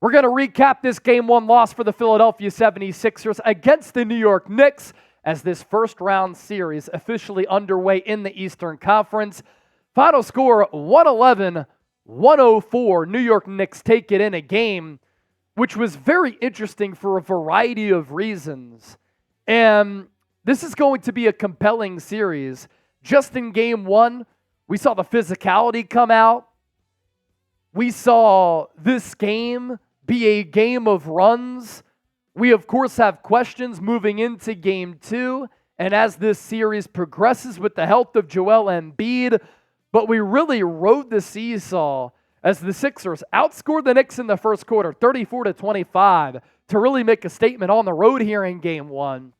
We're going to recap this Game 1 loss for the Philadelphia 76ers against the New York Knicks as this first-round series officially underway in the Eastern Conference. Final score, 111-104. New York Knicks take it in a game which was very interesting for a variety of reasons. And this is going to be a compelling series. Just in Game 1, we saw the physicality come out. We saw this game be a game of runs. We, of course, have questions moving into Game 2, and as this series progresses with the health of Joel Embiid, but we really rode the seesaw as the Sixers outscored the Knicks in the first quarter, 34-25, to really make a statement on the road here in Game 1.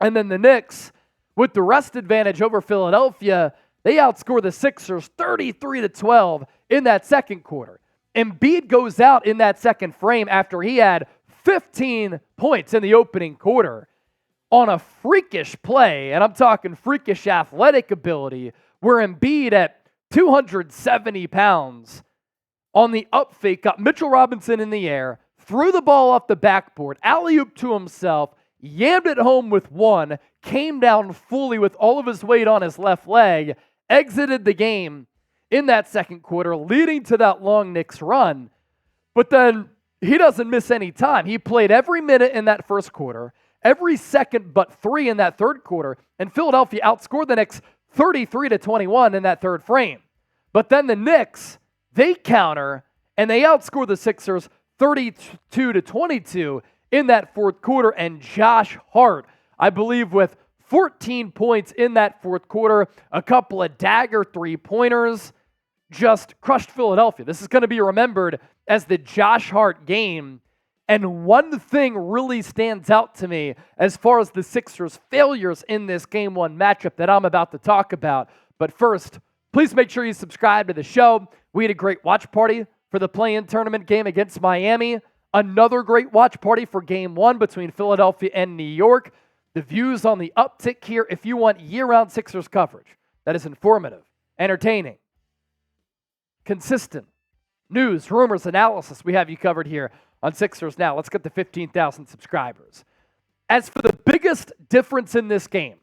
And then the Knicks, with the rest advantage over Philadelphia, they outscore the Sixers 33-12 in that second quarter. Embiid goes out in that second frame after he had 15 points in the opening quarter on a freakish play, and I'm talking freakish athletic ability, where Embiid at 270 pounds on the up fake got Mitchell Robinson in the air, threw the ball off the backboard, alley-oop to himself, yammed it home with one, came down fully with all of his weight on his left leg, exited the game in that second quarter, leading to that long Knicks run. But then he doesn't miss any time. He played every minute in that first quarter, every second but 3 in that third quarter, and Philadelphia outscored the Knicks 33-21 in that third frame. But then the Knicks, they counter, and they outscore the Sixers 32-22 in that fourth quarter, and Josh Hart, I believe with 14 points in that fourth quarter, a couple of dagger three-pointers, just crushed Philadelphia. This is going to be remembered as the Josh Hart game. And one thing really stands out to me as far as the Sixers' failures in this Game 1 matchup that I'm about to talk about. But first, please make sure you subscribe to the show. We had a great watch party for the play-in tournament game against Miami. Another great watch party for Game 1 between Philadelphia and New York. The views on the uptick here if you want year-round Sixers coverage that is informative, entertaining, consistent news, rumors, analysis. We have you covered here on Sixers Now. Let's get to 15,000 subscribers. As for the biggest difference in this game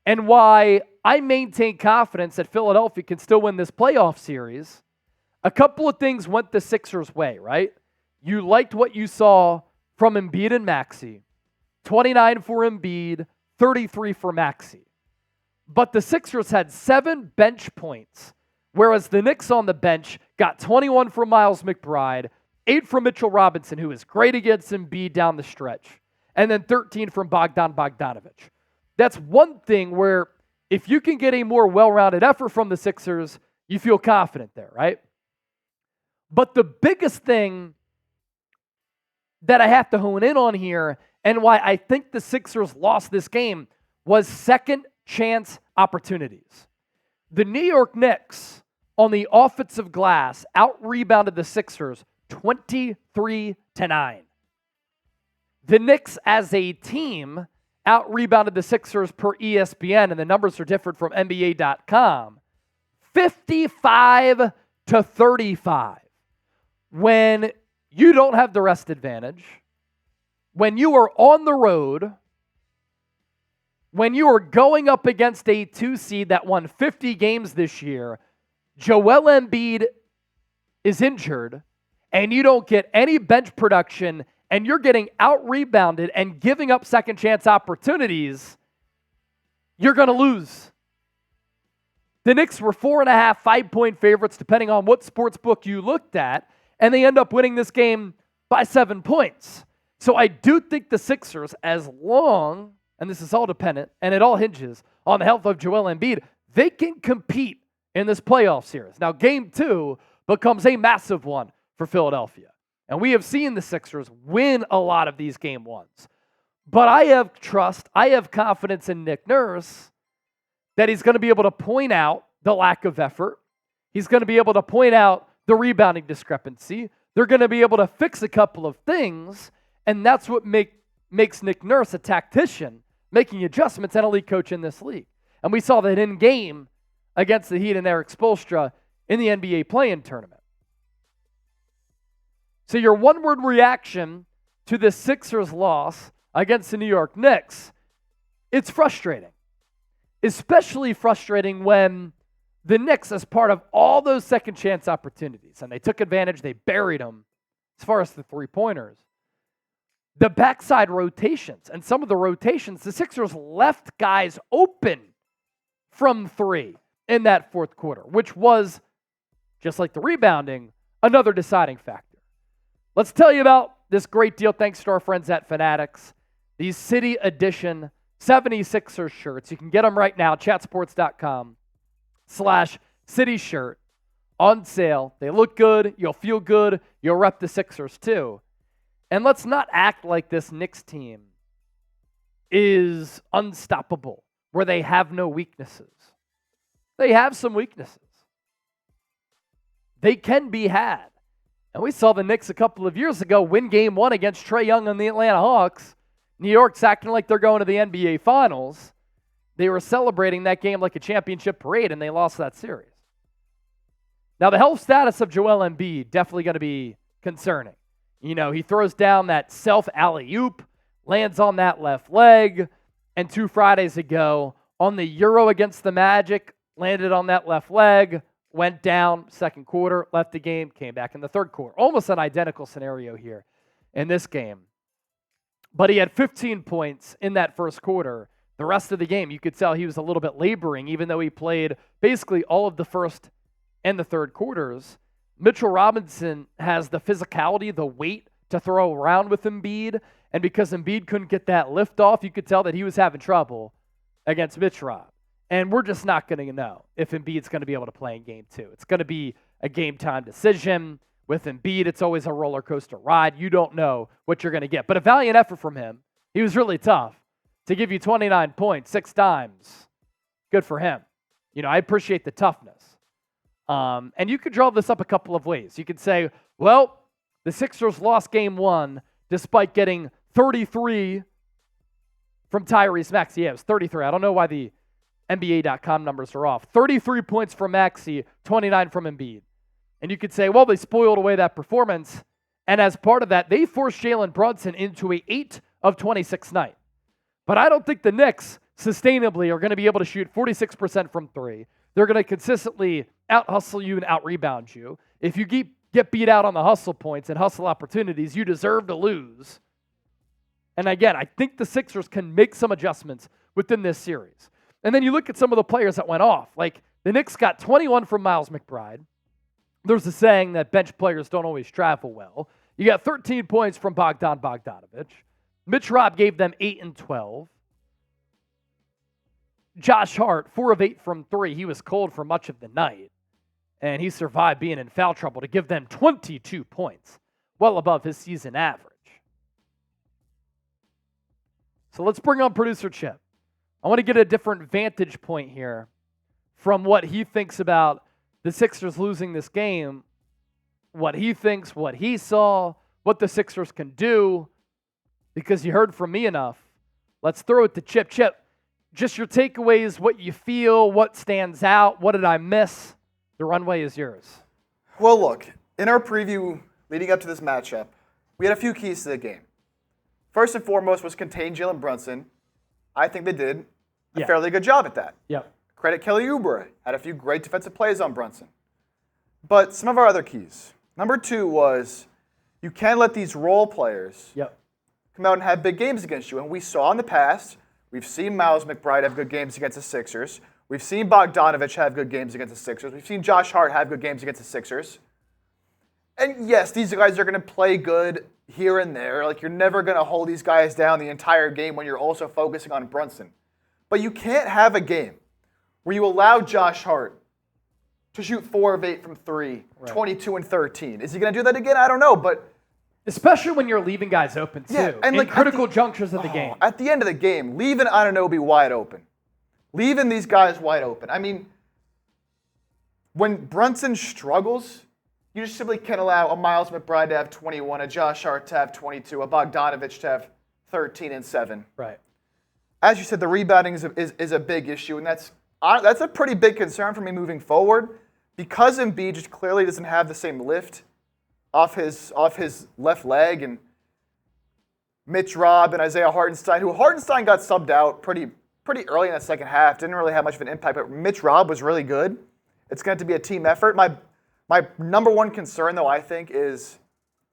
and why I maintain confidence that Philadelphia can still win this playoff series, a couple of things went the Sixers' way, right? You liked what you saw from Embiid and Maxey. 29 for Embiid, 33 for Maxey. But the Sixers had 7 bench points, whereas the Knicks on the bench got 21 from Miles McBride, 8 from Mitchell Robinson, who is great against Embiid down the stretch, and then 13 from Bogdan Bogdanović. That's one thing where if you can get a more well-rounded effort from the Sixers, you feel confident there, right? But the biggest thing that I have to hone in on here and why I think the Sixers lost this game was second chance opportunities. The New York Knicks on the offensive glass out-rebounded the Sixers 23-9. The Knicks as a team out-rebounded the Sixers per ESPN, and the numbers are different from NBA.com, 55-35. When you don't have the rest advantage, when you are on the road, when you are going up against a 2 seed that won 50 games this year, Joel Embiid is injured, and you don't get any bench production, and you're getting out-rebounded and giving up second-chance opportunities, you're going to lose. The Knicks were 4.5, 5-point favorites, depending on what sports book you looked at, and they end up winning this game by 7 points. So I do think the Sixers, as long, and this is all dependent, and it all hinges on the health of Joel Embiid, they can compete in this playoff series. Now, Game 2 becomes a massive one for Philadelphia. And we have seen the Sixers win a lot of these Game 1s. But I have trust, I have confidence in Nick Nurse that he's going to be able to point out the lack of effort. He's going to be able to point out the rebounding discrepancy. They're going to be able to fix a couple of things, and that's what makes Nick Nurse a tactician, making adjustments and a league coach in this league. And we saw that in game against the Heat and Eric Spoelstra in the NBA play-in tournament. So your one-word reaction to the Sixers loss against the New York Knicks, it's frustrating. Especially frustrating when the Knicks, as part of all those second chance opportunities, and they took advantage, they buried them as far as the three-pointers, the backside rotations, and some of the rotations, the Sixers left guys open from three in that fourth quarter, which was, just like the rebounding, another deciding factor. Let's tell you about this great deal thanks to our friends at Fanatics. These City Edition 76ers shirts. You can get them right now, chatsports.com/CityShirt on sale. They look good. You'll feel good. You'll rep the Sixers too. And let's not act like this Knicks team is unstoppable, where they have no weaknesses. They have some weaknesses. They can be had. And we saw the Knicks a couple of years ago win game one against Trae Young and the Atlanta Hawks. New York's acting like they're going to the NBA Finals. They were celebrating that game like a championship parade, and they lost that series. Now, the health status of Joel Embiid definitely going to be concerning. You know, he throws down that self alley-oop, lands on that left leg, and 2 Fridays ago on the Euro against the Magic, landed on that left leg, went down second quarter, left the game, came back in the third quarter. Almost an identical scenario here in this game. But he had 15 points in that first quarter. The rest of the game, you could tell he was a little bit laboring, even though he played basically all of the first and the third quarters. Mitchell Robinson has the physicality, the weight to throw around with Embiid, and because Embiid couldn't get that lift off, you could tell that he was having trouble against Mitch Rob. And we're just not going to know if Embiid's going to be able to play in game 2. It's going to be a game-time decision. With Embiid, it's always a roller coaster ride. You don't know what you're going to get. But a valiant effort from him. He was really tough to give you 29 points 6 times. Good for him. You know, I appreciate the toughness. And you could draw this up a couple of ways. You could say, well, the Sixers lost game 1 despite getting 33 from Tyrese Maxey. Yeah, it was 33. I don't know why the NBA.com numbers are off. 33 points from Maxey, 29 from Embiid. And you could say, well, they spoiled away that performance. And as part of that, they forced Jalen Brunson into a 8 of 26 night. But I don't think the Knicks sustainably are going to be able to shoot 46% from 3. They're going to consistently out-hustle you and out-rebound you. If you get beat out on the hustle points and hustle opportunities, you deserve to lose. And again, I think the Sixers can make some adjustments within this series. And then you look at some of the players that went off. Like the Knicks got 21 from Miles McBride. There's a saying that bench players don't always travel well. You got 13 points from Bogdan Bogdanovic. Mitch Rob gave them 8 and 12. Josh Hart, 4 of 8 from 3. He was cold for much of the night, and he survived being in foul trouble to give them 22 points, well above his season average. So let's bring on producer Chip. I want to get a different vantage point here from what he thinks about the Sixers losing this game, what he thinks, what he saw, what the Sixers can do, because you heard from me enough. Let's throw it to Chip. Chip, just your takeaways, what you feel, what stands out, what did I miss? The runway is yours. Well, look, in our preview leading up to this matchup, we had a few keys to the game. First and foremost was contain Jalen Brunson. I think they did a fairly good job at that. Yep. Credit Kelly Oubre. Had a few great defensive plays on Brunson. But some of our other keys. Number 2 was you can't let these role players come out and have big games against you. And we saw in the past, we've seen Miles McBride have good games against the Sixers. We've seen Bogdanovic have good games against the Sixers. We've seen Josh Hart have good games against the Sixers. And yes, these guys are going to play good here and there. Like, you're never going to hold these guys down the entire game when you're also focusing on Brunson. But you can't have a game where you allow Josh Hart to shoot 4 of 8 from 3, 22 and 13. Is he going to do that again? I don't know, but especially when you're leaving guys open too, and in critical junctures of the game. At the end of the game, leaving Anunoby wide open. Leaving these guys wide open. I mean, when Brunson struggles, you just simply can't allow a Miles McBride to have 21, a Josh Hart to have 22, a Bogdanovic to have 13 and 7. Right. As you said, the rebounding is a big issue, and that's That's a pretty big concern for me moving forward because Embiid just clearly doesn't have the same lift off his left leg, and Mitch Robb and Isaiah Hartenstein, who Hartenstein got subbed out pretty early in the second half, didn't really have much of an impact, but Mitch Robb was really good. It's going to be a team effort. My number one concern, though, I think, is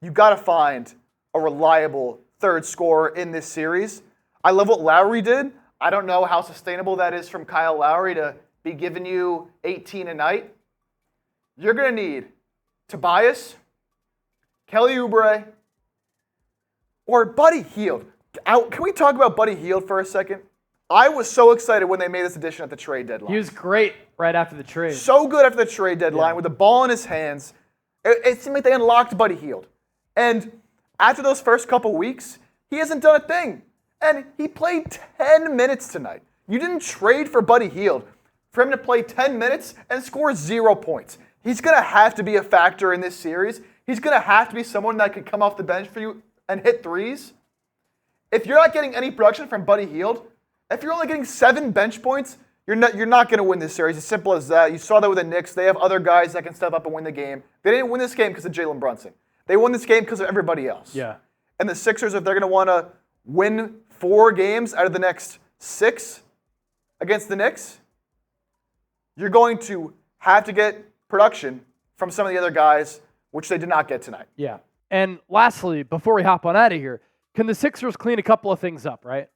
you got to find a reliable third scorer in this series. I love what Lowry did. I don't know how sustainable that is from Kyle Lowry to be giving you 18 a night. You're going to need Tobias, Kelly Oubre, or Buddy Hield. Can we talk about Buddy Hield for a second? I was so excited when they made this addition at the trade deadline. He was great right after the trade. So good after the trade deadline with the ball in his hands. It seemed like they unlocked Buddy Hield. And after those first couple weeks, he hasn't done a thing. And he played 10 minutes tonight. You didn't trade for Buddy Hield for him to play 10 minutes and score 0 points. He's going to have to be a factor in this series. He's going to have to be someone that can come off the bench for you and hit threes. If you're not getting any production from Buddy Hield, if you're only getting 7 bench points, you're not going to win this series. As simple as that. You saw that with the Knicks. They have other guys that can step up and win the game. They didn't win this game because of Jalen Brunson. They won this game because of everybody else. Yeah. And the Sixers, if they're going to want to win 4 games out of the next 6 against the Knicks, you're going to have to get production from some of the other guys, which they did not get tonight. Yeah. And lastly, before we hop on out of here, can the Sixers clean a couple of things up, right?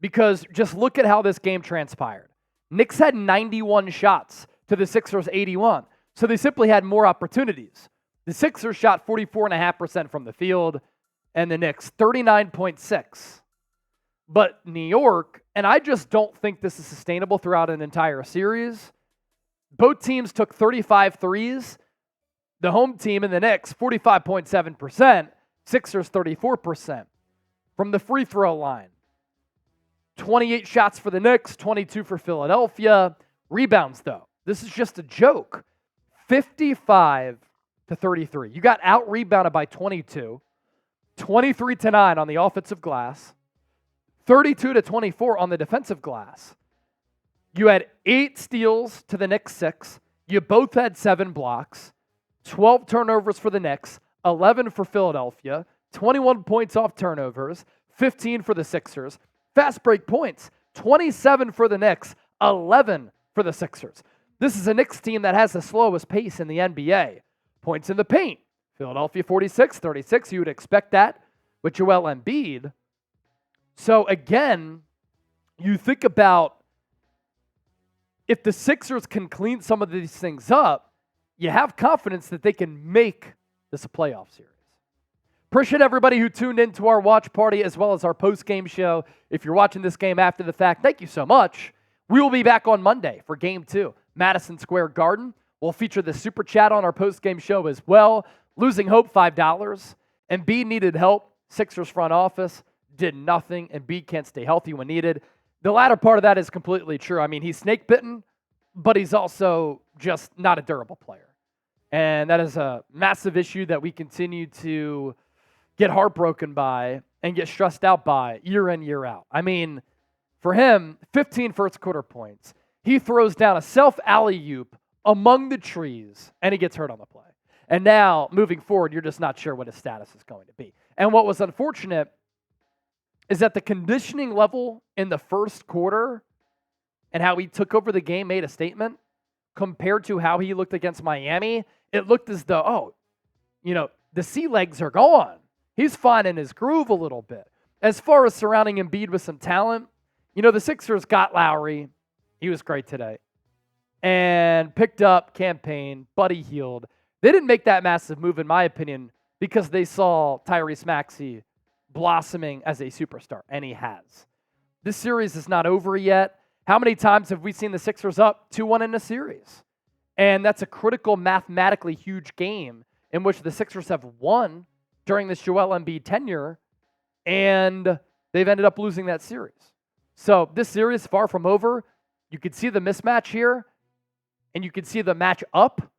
Because just look at how this game transpired. Knicks had 91 shots to the Sixers' 81, so they simply had more opportunities. The Sixers shot 44.5% from the field, and the Knicks 39.6%. But New York, and I just don't think this is sustainable throughout an entire series, both teams took 35 threes. The home team and the Knicks, 45.7%, Sixers 34%. From the free throw line, 28 shots for the Knicks, 22 for Philadelphia. Rebounds, though, this is just a joke. 55 to 33. You got out-rebounded by 22, 23 to 9 on the offensive glass, 32 to 24 on the defensive glass. You had 8 steals to the Knicks 6. You both had 7 blocks, 12 turnovers for the Knicks, 11 for Philadelphia, 21 points off turnovers, 15 for the Sixers. Fast break points, 27 for the Knicks, 11 for the Sixers. This is a Knicks team that has the slowest pace in the NBA. Points in the paint, Philadelphia 46-36. You would expect that with Joel Embiid. So again, you think about if the Sixers can clean some of these things up, you have confidence that they can make this a playoff series. Appreciate everybody who tuned into our watch party as well as our post-game show. If you're watching this game after the fact, thank you so much. We will be back on Monday for Game 2, Madison Square Garden. We'll feature the Super Chat on our post-game show as well. Losing hope, $5. Embiid needed help. Sixers front office did nothing. Embiid can't stay healthy when needed. The latter part of that is completely true. I mean, he's snake-bitten, but he's also just not a durable player. And that is a massive issue that we continue to get heartbroken by and get stressed out by year in, year out. I mean, for him, 15 first quarter points. He throws down a self alley-oop among the trees, and he gets hurt on the play. And now, moving forward, you're just not sure what his status is going to be. And what was unfortunate is that the conditioning level in the first quarter and how he took over the game made a statement compared to how he looked against Miami. It looked as though, the sea legs are gone. He's finding his groove a little bit. As far as surrounding Embiid with some talent, the Sixers got Lowry. He was great today. And picked up campaign, Buddy Hield. They didn't make that massive move, in my opinion, because they saw Tyrese Maxey blossoming as a superstar, and he has. This series is not over yet. How many times have we seen the Sixers up 2-1 in a series? And that's a critical, mathematically huge game in which the Sixers have won during this Joel Embiid tenure, and they've ended up losing that series. So this series, far from over. You could see the mismatch here, and you could see the match up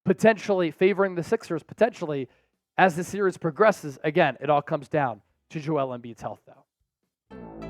potentially favoring the Sixers, potentially, as the series progresses. Again, it all comes down to Joel Embiid's health, though.